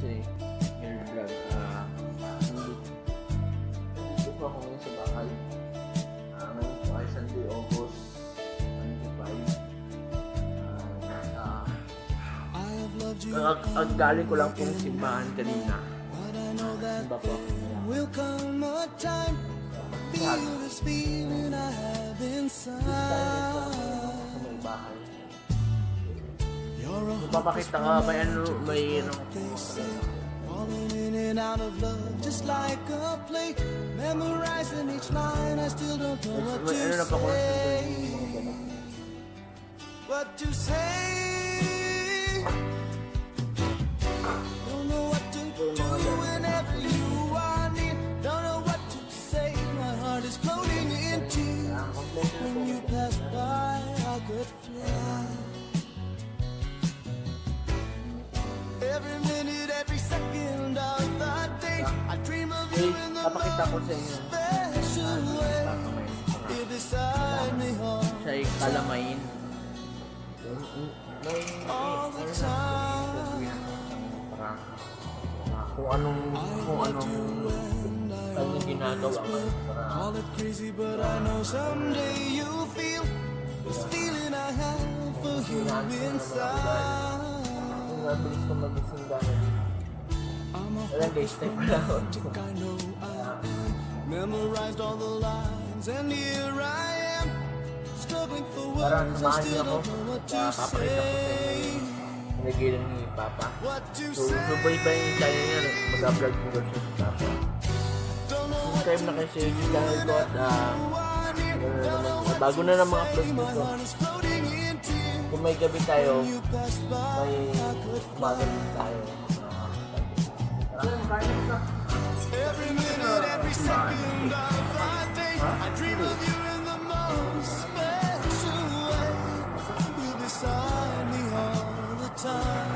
kasi air vlog. Nandito po ako ngayon sa bahay. Ngayon po ay Sunday, August 25. Galing ko lang pong simbahan kanina. Simba po. Will come a time, feel this feeling I have inside. Sa may bahay. Papakita ka, may falling in and out of love, just like a play. Memorizing each line, I still don't know what to say. What to say? Don't know what to do whenever you are near. Don't know what to say. My heart is floating in tears. When you pass by, I could fly. Every minute, every second of the day, I dream of you in the most special way. You're beside me all siya ay kalamain. the time. Kung anong kanyang ginagawa ngayon para Call it crazy, but I know someday you'll feel this feeling I have for you inside. kung nabilis ko mag-ising gano'n. Wala guys, type na ako. I know I memorized all the lines, and here I am, struggling for Parang words. I samahan niyo still ako. don't know what to Papakita ko sa inyo say. yung nagilang ni Papa. What to So, say? subay ba yung channel niya? Mag-upload ko siya sa Papa. Don't know what Subscribe na kayo sa YouTube channel ko at bago na ng mga upload ko. my heart is floating in tears. Kung may gabi tayo, You pass by, may umaga din tayo. every minute, every second of the day. I dream of you in the most special way. You're beside me all the time.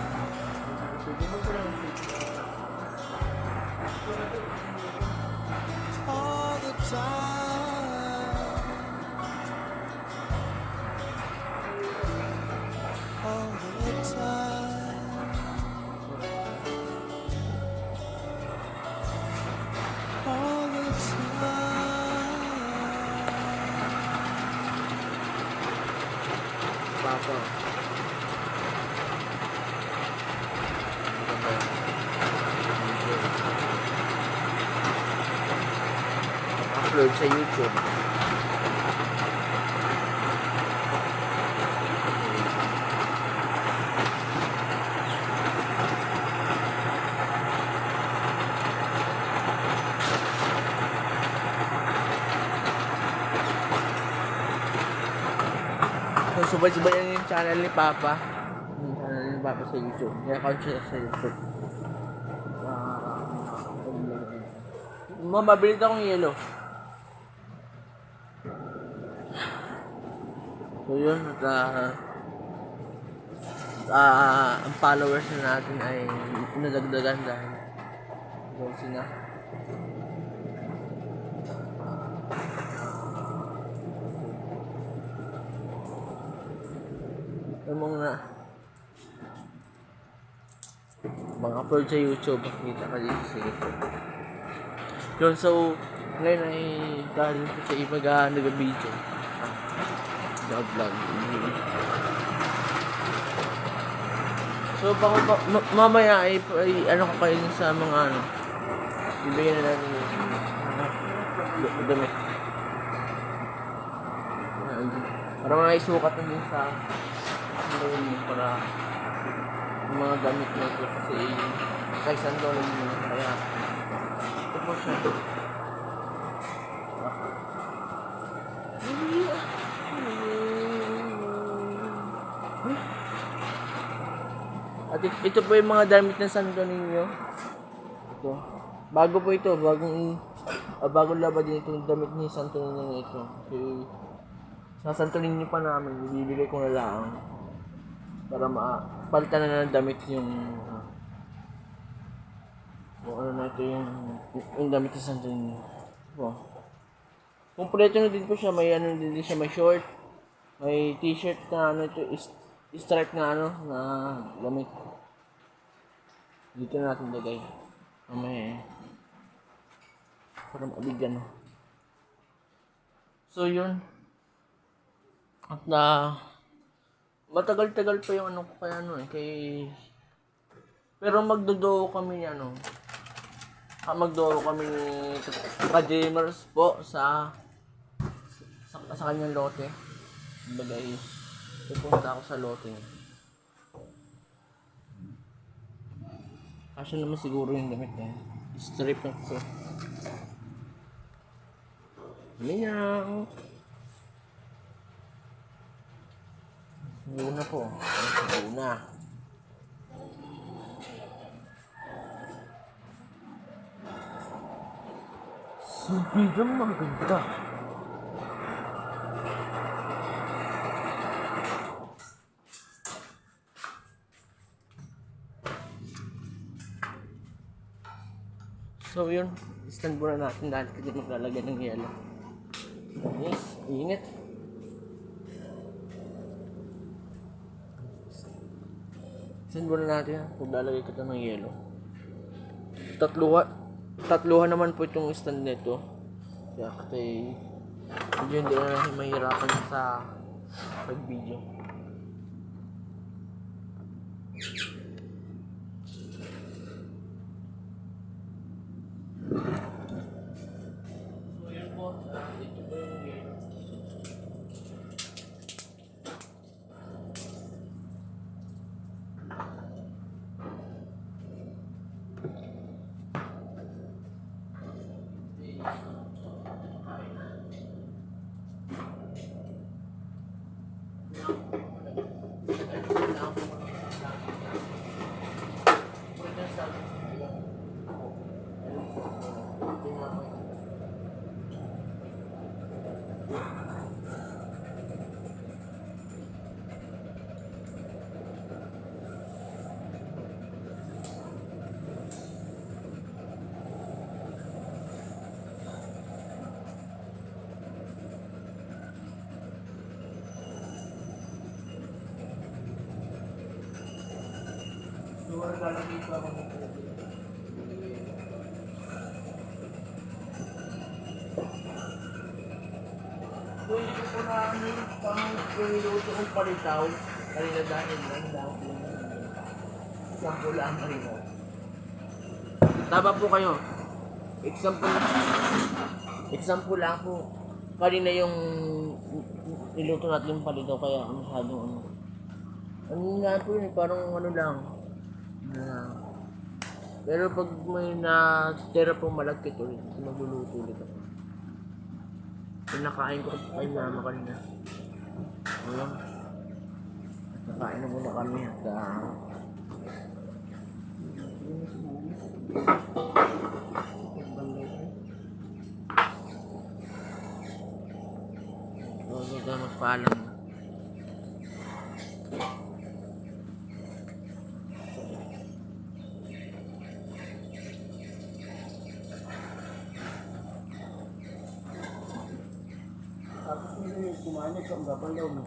All the time. All the time. All the time. Papa. Upload sa YouTube. So, subay-subayan yung channel ni Papa. Yung channel ni Papa sa YouTube. May account siya sa YouTube. Mabilit akong yelo. So yun, at ang followers na natin ay nadagdagan dahil Josie na. Yung mga upload sa YouTube, makikita ka dito sa YouTube. Yun, so ngayon ay dahil ko sa iba nag-video. Vlog. So mamaya ay ano ko kayo sa mga bibigyan na natin yung damit. Para mga isukat na din sa para yung mga damit na ito kasi kahit saan doon kaya ito po siya. At ito po yung mga damit ng Santo Niño. Ito. Bago po ito. Bagong laba din itong damit ni Santo Niño na ito. Kasi sa Santo Niño pa namin, ibibigay ko na lang para palitan na ng damit yung ano na ito yung damit ni Santo Niño. Kompleto na din po siya. May ano din siya, may short. May t-shirt na ano ito, stripe na ano, na gamit. Dito na natin lagay. Mamaya eh. Para mabigyan, no? So, yun. At matagal-tagal pa yung ano ko kaya ano eh. Pero magdodo kami ni ano. Magdodo kami ni ka-gamers po sa kanyang lote. Bagay, pupunta ako sa lote niya. Kasi naman siguro yung damit niya. Strip na ko. Minang. Una po. Una. Sobrang maganda. So yun, stand muna natin dahil kasi maglalagay ng yelo. Yes, init. Stand muna natin maglalagay ko ng yelo. Tatluhan naman po itong stand nito. Kaya kasi medyo hindi na mahirapan sa pag-video. So yun po, ito po yung yelo. Lalagay ko ako ng tubig. Pwede ko na pang niluto kong palitaw. Kanina dahil lang dahil example lang kanina. Tama po kayo. Example lang po. Kanina yung niluto natin yung palitaw kaya masyadong ano. Ano nga po yun, parang ano lang. Pero pag may natira pong malagkit ulit, magluluto ulit ako. Pinakain ko kay mama kanina. Ayan. Nakain na muna kami at huwag ka magpaalam. Tapos hindi kumain ka, ang gapang daw mo.